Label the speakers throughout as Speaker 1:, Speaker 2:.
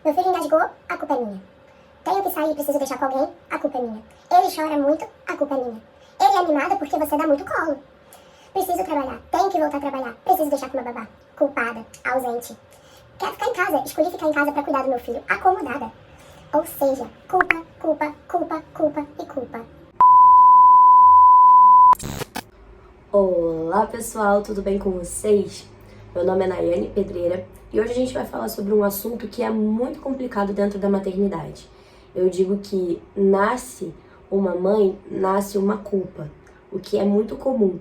Speaker 1: Meu filho engasgou, a culpa é minha. Tenho que sair, preciso deixar com alguém, a culpa é minha. Ele chora muito, a culpa é minha. Ele é animado porque você dá muito colo. Preciso trabalhar, tenho que voltar a trabalhar. Preciso deixar com uma babá, culpada, ausente. Quero ficar em casa, escolhi ficar em casa pra cuidar do meu filho, acomodada. Ou seja, culpa, culpa, culpa, culpa e culpa.
Speaker 2: Olá pessoal, tudo bem com vocês? Meu nome é Nayane Pedreira e hoje a gente vai falar sobre um assunto que é muito complicado dentro da maternidade. Eu digo que nasce uma mãe, nasce uma culpa, o que é muito comum.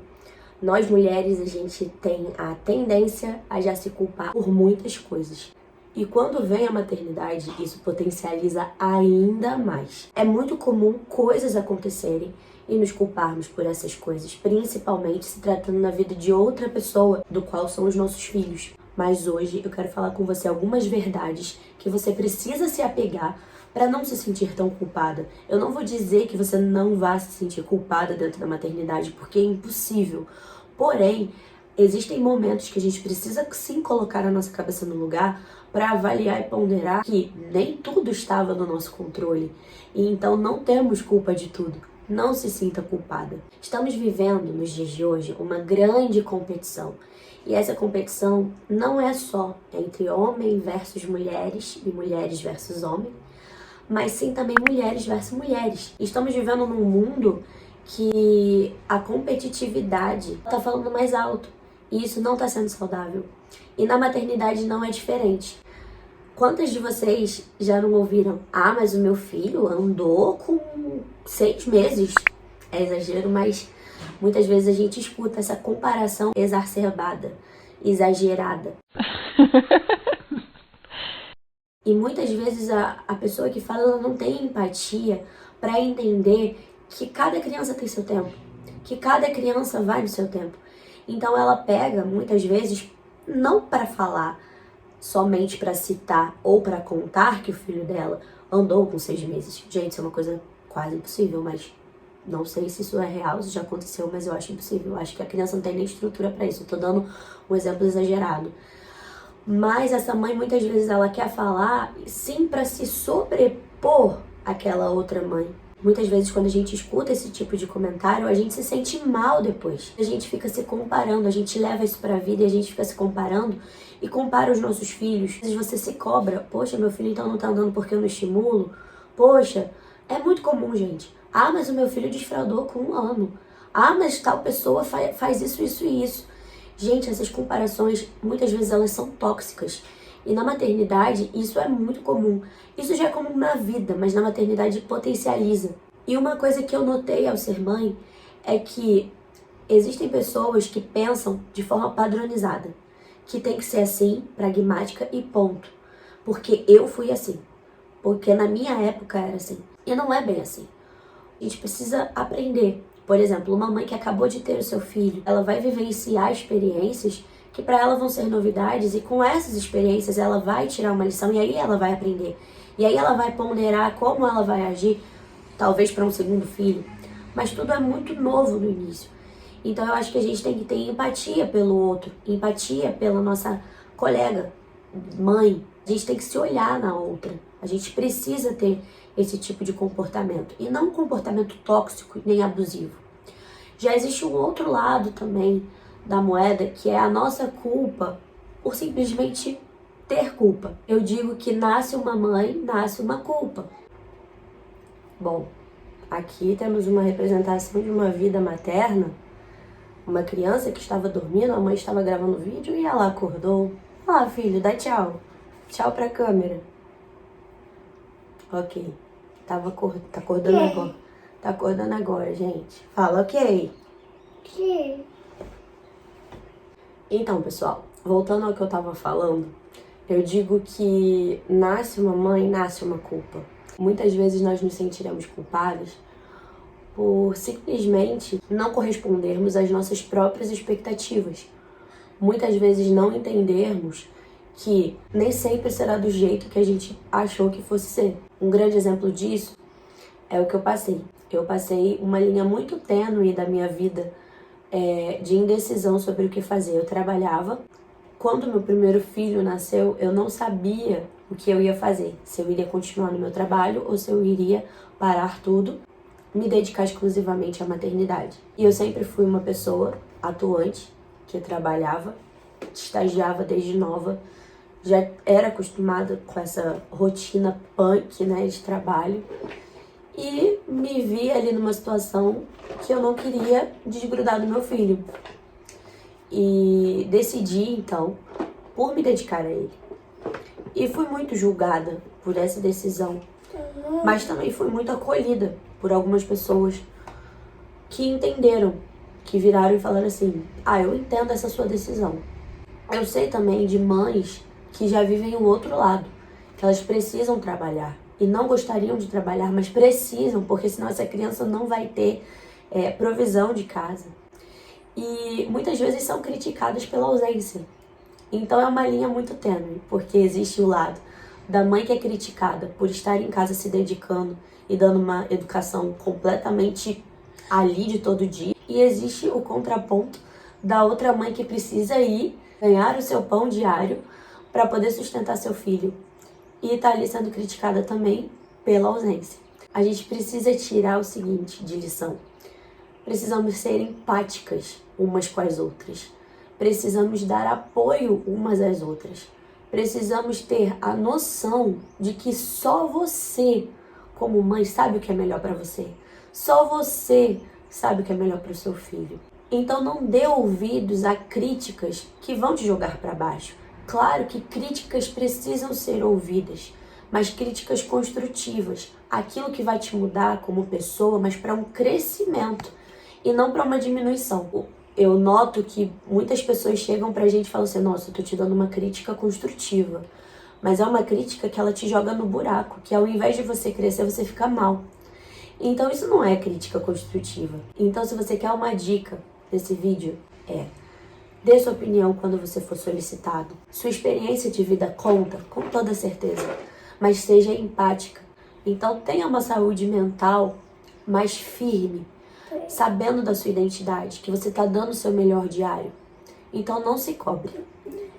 Speaker 2: Nós mulheres, a gente tem a tendência a já se culpar por muitas coisas. E quando vem a maternidade, isso potencializa ainda mais. É muito comum coisas acontecerem e nos culparmos por essas coisas, principalmente se tratando na vida de outra pessoa, do qual são os nossos filhos. Mas hoje eu quero falar com você algumas verdades que você precisa se apegar para não se sentir tão culpada. Eu não vou dizer que você não vá se sentir culpada dentro da maternidade, porque é impossível. Porém, existem momentos que a gente precisa sim colocar a nossa cabeça no lugar para avaliar e ponderar que nem tudo estava no nosso controle. E então não temos culpa de tudo. Não se sinta culpada. Estamos vivendo, nos dias de hoje, uma grande competição. E essa competição não é só entre homem versus mulheres e mulheres versus homem, mas sim também mulheres versus mulheres. Estamos vivendo num mundo que a competitividade está falando mais alto. E isso não está sendo saudável. E na maternidade não é diferente. Quantas de vocês já não ouviram? Ah, mas o meu filho andou com 6 meses. É exagero, mas muitas vezes a gente escuta essa comparação exacerbada, exagerada. E muitas vezes a pessoa que fala, ela não tem empatia para entender que cada criança tem seu tempo, que cada criança vai no seu tempo. Então ela pega, muitas vezes, não para falar, somente para citar ou para contar que o filho dela andou com 6 meses. Gente, isso é uma coisa quase impossível, mas não sei se isso é real, se já aconteceu, mas eu acho impossível. Eu acho que a criança não tem nem estrutura para isso. Eu tô dando um exemplo exagerado. Mas essa mãe, muitas vezes, ela quer falar sim para se sobrepor àquela outra mãe. Muitas vezes, quando a gente escuta esse tipo de comentário, a gente se sente mal depois. A gente fica se comparando, a gente leva isso pra vida e a gente fica se comparando e compara os nossos filhos. Às vezes você se cobra, poxa, meu filho então não tá andando porque eu não estimulo. Poxa, é muito comum, gente. Ah, mas o meu filho desfraldou com 1 ano. Ah, mas tal pessoa faz isso, isso e isso. Gente, essas comparações, muitas vezes elas são tóxicas. E na maternidade, isso é muito comum. Isso já é comum na vida, mas na maternidade potencializa. E uma coisa que eu notei ao ser mãe é que existem pessoas que pensam de forma padronizada, que tem que ser assim, pragmática e ponto. Porque eu fui assim. Porque na minha época era assim. E não é bem assim. A gente precisa aprender. Por exemplo, uma mãe que acabou de ter o seu filho, ela vai vivenciar experiências que para ela vão ser novidades e com essas experiências ela vai tirar uma lição e aí ela vai aprender. E aí ela vai ponderar como ela vai agir, talvez para um segundo filho. Mas tudo é muito novo no início. Então eu acho que a gente tem que ter empatia pelo outro, empatia pela nossa colega, mãe. A gente tem que se olhar na outra. A gente precisa ter esse tipo de comportamento. E não um comportamento tóxico nem abusivo. Já existe um outro lado também da moeda, que é a nossa culpa por simplesmente ter culpa. Eu digo que nasce uma mãe, nasce uma culpa. Bom, aqui temos uma representação de uma vida materna. Uma criança que estava dormindo, a mãe estava gravando o vídeo e ela acordou. Ah, filho, dá tchau. Tchau pra câmera. Ok. Tá acordando agora. Tá acordando agora, gente. Fala ok.
Speaker 1: Sim.
Speaker 2: Então, pessoal, voltando ao que eu tava falando, eu digo que nasce uma mãe, nasce uma culpa. Muitas vezes nós nos sentiremos culpadas por simplesmente não correspondermos às nossas próprias expectativas. Muitas vezes não entendermos que nem sempre será do jeito que a gente achou que fosse ser. Um grande exemplo disso é o que eu passei. Eu passei uma linha muito tênue da minha vida de indecisão sobre o que fazer. Eu trabalhava. Quando meu primeiro filho nasceu, eu não sabia o que eu ia fazer, se eu iria continuar no meu trabalho ou se eu iria parar tudo, me dedicar exclusivamente à maternidade. E eu sempre fui uma pessoa atuante, que trabalhava, estagiava desde nova, já era acostumada com essa rotina punk, né, de trabalho, e me vi ali numa situação que eu não queria desgrudar do meu filho. E decidi, então, por me dedicar a ele. E fui muito julgada por essa decisão, mas também fui muito acolhida por algumas pessoas que entenderam, que viraram e falaram assim: eu entendo essa sua decisão. Eu sei também de mães que já vivem o outro lado, que elas precisam trabalhar e não gostariam de trabalhar, mas precisam, porque senão essa criança não vai ter provisão de casa. E muitas vezes são criticadas pela ausência. Então é uma linha muito tênue, porque existe o lado da mãe que é criticada por estar em casa se dedicando e dando uma educação completamente ali de todo dia, e existe o contraponto da outra mãe que precisa ir ganhar o seu pão diário para poder sustentar seu filho e tá ali sendo criticada também pela ausência. A gente precisa tirar o seguinte de lição: precisamos ser empáticas umas com as outras. Precisamos dar apoio umas às outras. Precisamos ter a noção de que só você, como mãe, sabe o que é melhor para você. Só você sabe o que é melhor para o seu filho. Então não dê ouvidos a críticas que vão te jogar para baixo. Claro que críticas precisam ser ouvidas, mas críticas construtivas. Aquilo que vai te mudar como pessoa, mas para um crescimento e não para uma diminuição. Eu noto que muitas pessoas chegam pra gente e falam assim: nossa, eu tô te dando uma crítica construtiva. Mas é uma crítica que ela te joga no buraco, que ao invés de você crescer, você fica mal. Então isso não é crítica construtiva. Então se você quer uma dica desse vídeo, dê sua opinião quando você for solicitado. Sua experiência de vida conta, com toda certeza, mas seja empática. Então tenha uma saúde mental mais firme, sabendo da sua identidade, que você tá dando o seu melhor diário. Então não se cobre.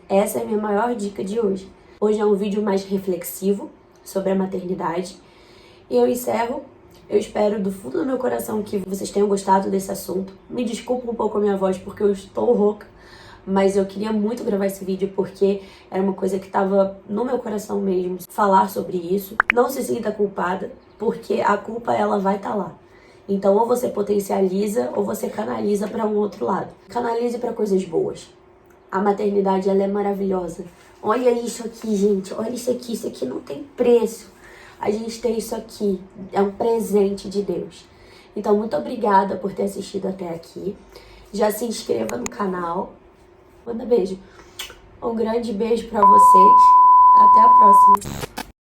Speaker 2: Essa é a minha maior dica de hoje. Hoje é um vídeo mais reflexivo sobre a maternidade. E eu encerro. Eu espero do fundo do meu coração que vocês tenham gostado desse assunto. Me desculpa um pouco a minha voz porque eu estou rouca, mas eu queria muito gravar esse vídeo porque era uma coisa que estava no meu coração mesmo, falar sobre isso. Não se sinta culpada, porque a culpa ela vai estar lá. Então ou você potencializa ou você canaliza para um outro lado. Canalize para coisas boas. A maternidade ela é maravilhosa. Olha isso aqui, gente. Olha isso aqui não tem preço. A gente tem isso aqui, é um presente de Deus. Então, muito obrigada por ter assistido até aqui. Já se inscreva no canal. Manda beijo. Um grande beijo pra vocês. Até a próxima.